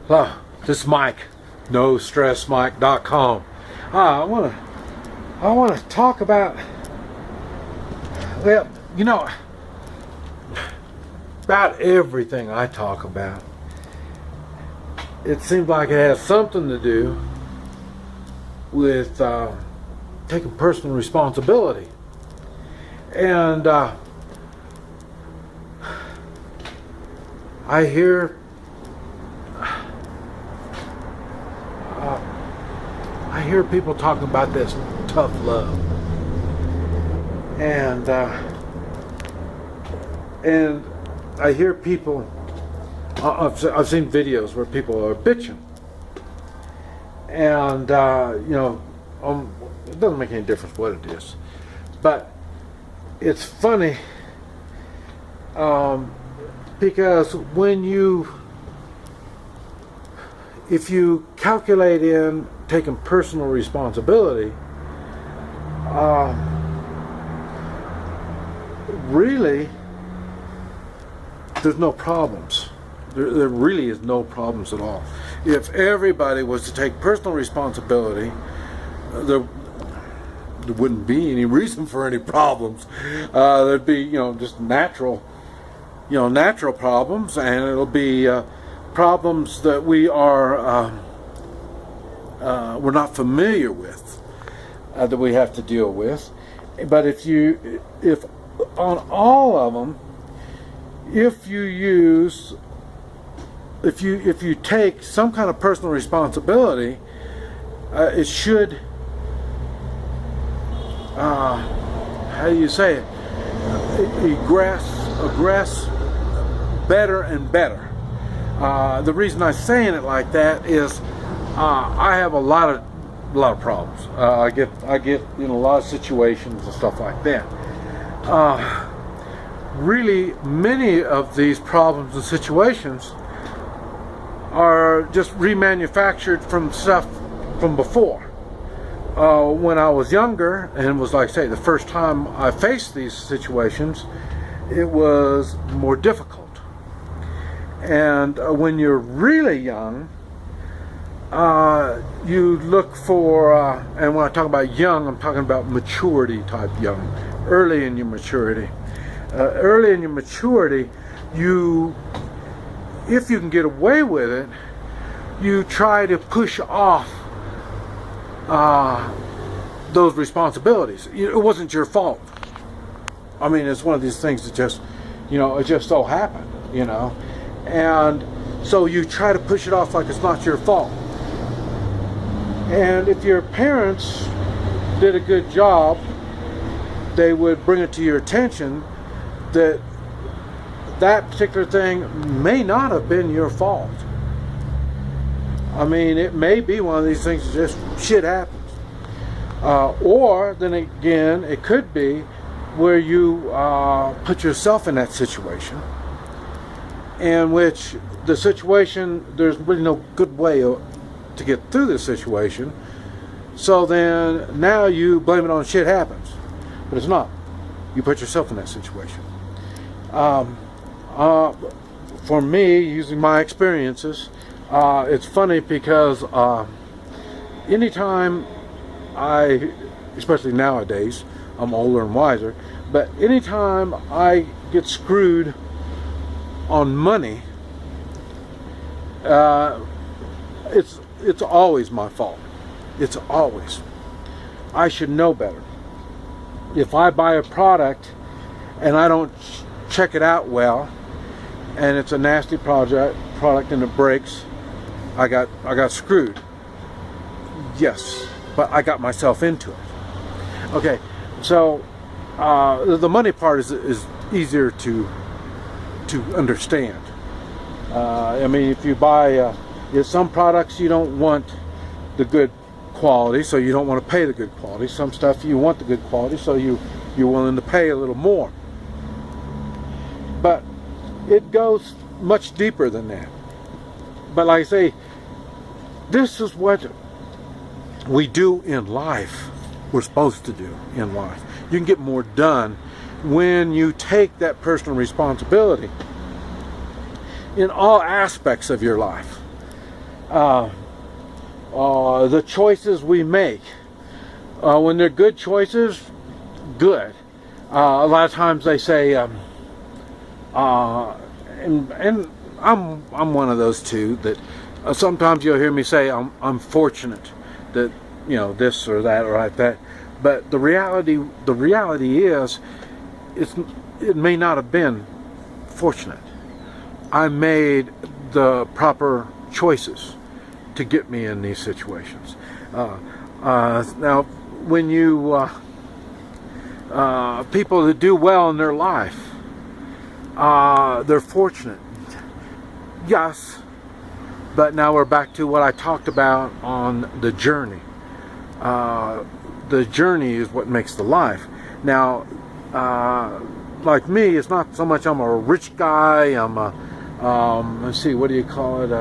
Hello, this is Mike, NoStressMike.com. I want to talk about, well, about everything I talk about. It seems like it has something to do with taking personal responsibility. And I hear people talking about this tough love, and I hear people. I've seen videos where people are bitching, and it doesn't make any difference what it is, but it's funny because if you calculate in taking personal responsibility, really there's no problems. There really is no problems at all. If everybody was to take personal responsibility, there wouldn't be any reason for any problems. There'd be just natural problems, and it'll be problems that we're not familiar with, that we have to deal with. But if on all of them, if you take some kind of personal responsibility, it should, how do you say it, egress better and better. The reason I'm saying it like that is I have a lot of problems. I get in a lot of situations and stuff like that. Really, many of these problems and situations are just remanufactured from stuff from before. When I was younger, and was like I say, the first time I faced these situations, it was more difficult. And when you're really young, you look for, and when I talk about young, I'm talking about maturity type young, early in your maturity. Early in your maturity, if you can get away with it, you try to push off those responsibilities. It wasn't your fault. I mean, it's one of these things that just, it just so happened, and so you try to push it off like it's not your fault. And if your parents did a good job, they would bring it to your attention that particular thing may not have been your fault. I mean, it may be one of these things that just shit happens. Or then again, it could be where you put yourself in that situation, in which the situation, there's really no good way to get through this situation. So then now you blame it on shit happens. But it's not. You put yourself in that situation. For me, using my experiences, it's funny because anytime especially nowadays, I'm older and wiser, but anytime I get screwed on money, it's always my fault. It's always. I should know better. If I buy a product and I don't check it out well, and it's a nasty product and it breaks, I got screwed. Yes, but I got myself into it. Okay, so the money part is easier to understand. I mean, if you buy some products, you don't want the good quality, so you don't want to pay the good quality. Some stuff you want the good quality, so you're willing to pay a little more. But it goes much deeper than that. But like I say, this is what we do in life. We're supposed to do in life. You can get more done when you take that personal responsibility in all aspects of your life. The choices we make. When they're good choices, good. A lot of times they say, and I'm one of those too, that sometimes you'll hear me say I'm fortunate that, you know, this or that or like that. But the reality is, it may not have been fortunate. I made the proper choices to get me in these situations. Now, when you people that do well in their life, they're fortunate. Yes, but now we're back to what I talked about on the journey. The journey is what makes the life. Now, like me, it's not so much I'm a rich guy. I'm a, let's see, what do you call it?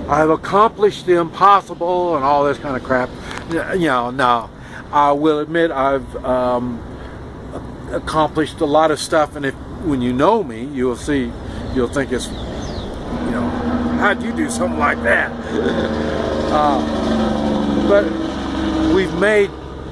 I've accomplished the impossible and all this kind of crap. You know, no. I will admit I've accomplished a lot of stuff, and when you know me, you'll think it's, you know, how'd you do something like that? But we've made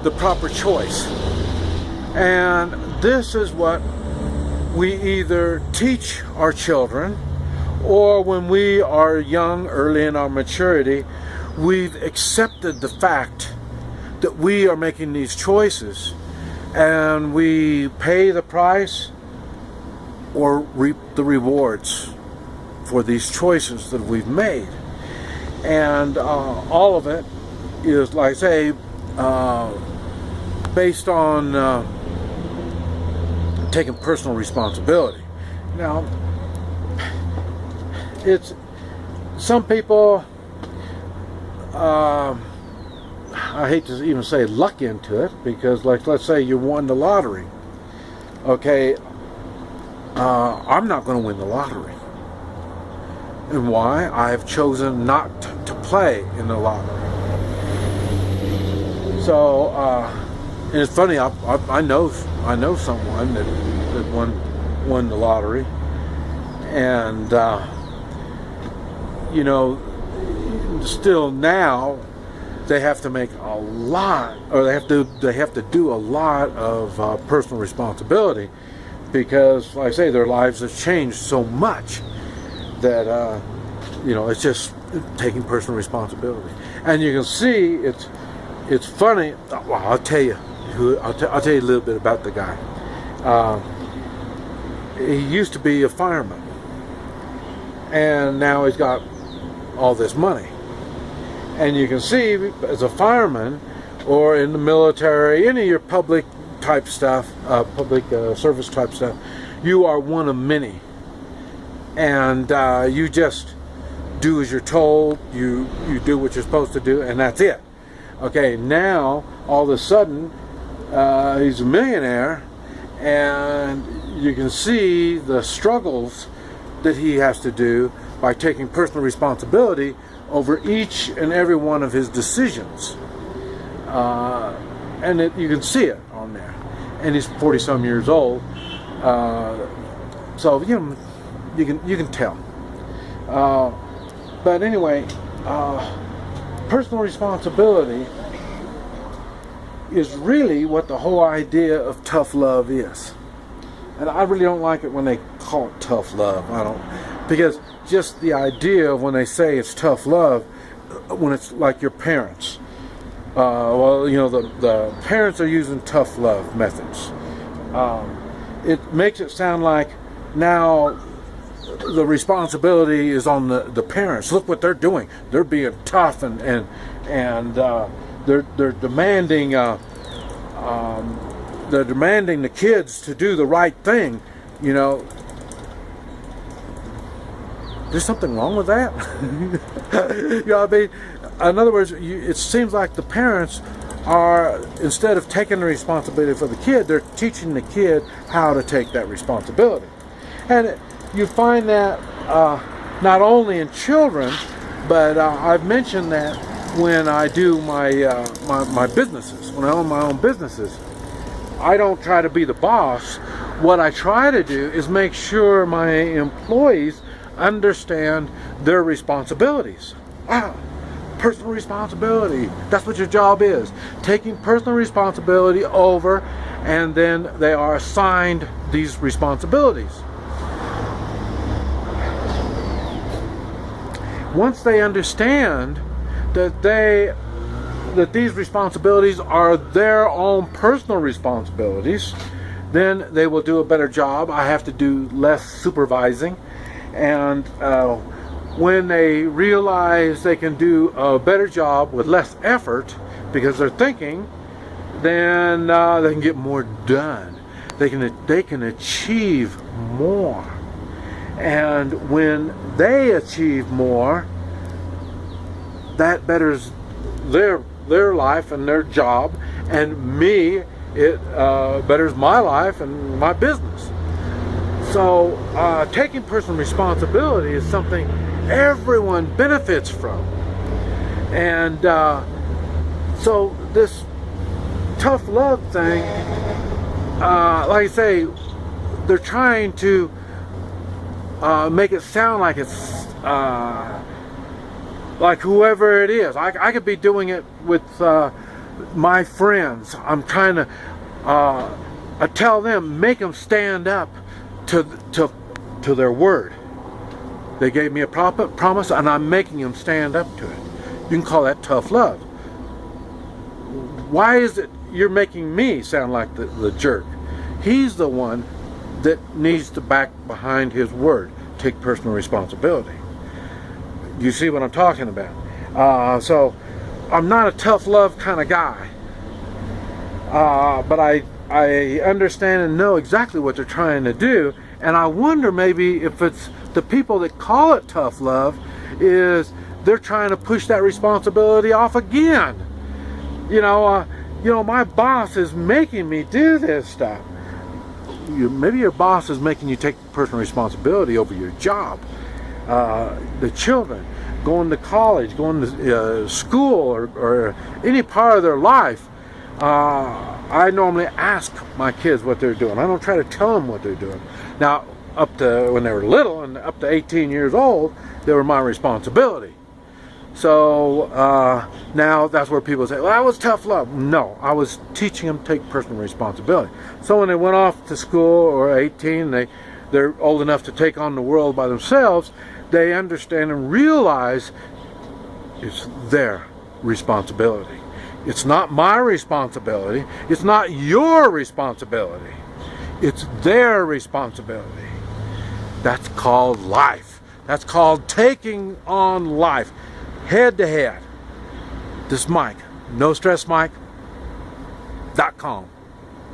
the proper choice, and this is what we either teach our children, or when we are young, early in our maturity, we've accepted the fact that we are making these choices, and we pay the price or reap the rewards for these choices that we've made. And all of it is, like I say, based on taking personal responsibility. Now, it's some people, I hate to even say luck into it, because, like, let's say you won the lottery. Okay, I'm not going to win the lottery. And why? I've chosen not to play in the lottery. So, and it's funny, I know someone that won the lottery, and you know, still now they have to make a lot, or they have to do a lot of personal responsibility, because, like I say, their lives have changed so much that you know, it's just taking personal responsibility. And you can see it's funny. Well, I'll tell you a little bit about the guy. He used to be a fireman, and now he's got all this money. And you can see, as a fireman or in the military, any of your public type stuff, public service type stuff, you are one of many. And you just do as you're told, you do what you're supposed to do, and that's it. Okay, now all of a sudden he's a millionaire, and you can see the struggles that he has to do by taking personal responsibility over each and every one of his decisions. And you can see it on there. And he's 40-some years old, so you can tell. But anyway, personal responsibility is really what the whole idea of tough love is. And I really don't like it when they call it tough love. I don't, because just the idea of when they say it's tough love, when it's like your parents. Well, you know, the parents are using tough love methods. It makes it sound like now the responsibility is on the parents. Look what they're doing. They're being tough, and they're demanding the kids to do the right thing. You know, there's something wrong with that. You know what I mean? In other words, it seems like the parents are, instead of taking the responsibility for the kid, they're teaching the kid how to take that responsibility. And you find that not only in children, but I've mentioned that when I do my businesses, when I own my own businesses, I don't try to be the boss. What I try to do is make sure my employees understand their responsibilities. Personal responsibility. That's what your job is. Taking personal responsibility over, and then they are assigned these responsibilities. Once they understand that these responsibilities are their own personal responsibilities, then they will do a better job. I have to do less supervising, and when they realize they can do a better job with less effort because they're thinking, then they can get more done. They can achieve more. And when they achieve more, that betters their life and their job, and me, it betters my life and my business. So taking personal responsibility is something everyone benefits from. And so this tough love thing, like I say, they're trying to make it sound like it's like whoever it is. I could be doing it with my friends. I'm trying to I tell them, make them stand up to their word. They gave me a promise, and I'm making them stand up to it. You can call that tough love. Why is it you're making me sound like the jerk? He's the one that needs to back behind his word, take personal responsibility. You see what I'm talking about? So I'm not a tough love kind of guy, but I understand and know exactly what they're trying to do, and I wonder maybe if it's the people that call it tough love is they're trying to push that responsibility off again. You know, my boss is making me do this stuff. Maybe your boss is making you take personal responsibility over your job. The children going to college, going to school, or any part of their life. I normally ask my kids what they're doing. I don't try to tell them what they're doing. Now, up to when they were little and up to 18 years old, they were my responsibility. So now that's where people say, well, that was tough love. No, I was teaching them to take personal responsibility. So when they went off to school, or 18, they're old enough to take on the world by themselves, they understand and realize it's their responsibility. It's not my responsibility. It's not your responsibility. It's their responsibility. That's called life. That's called taking on life, head to head. This is Mike, NoStressMike.com.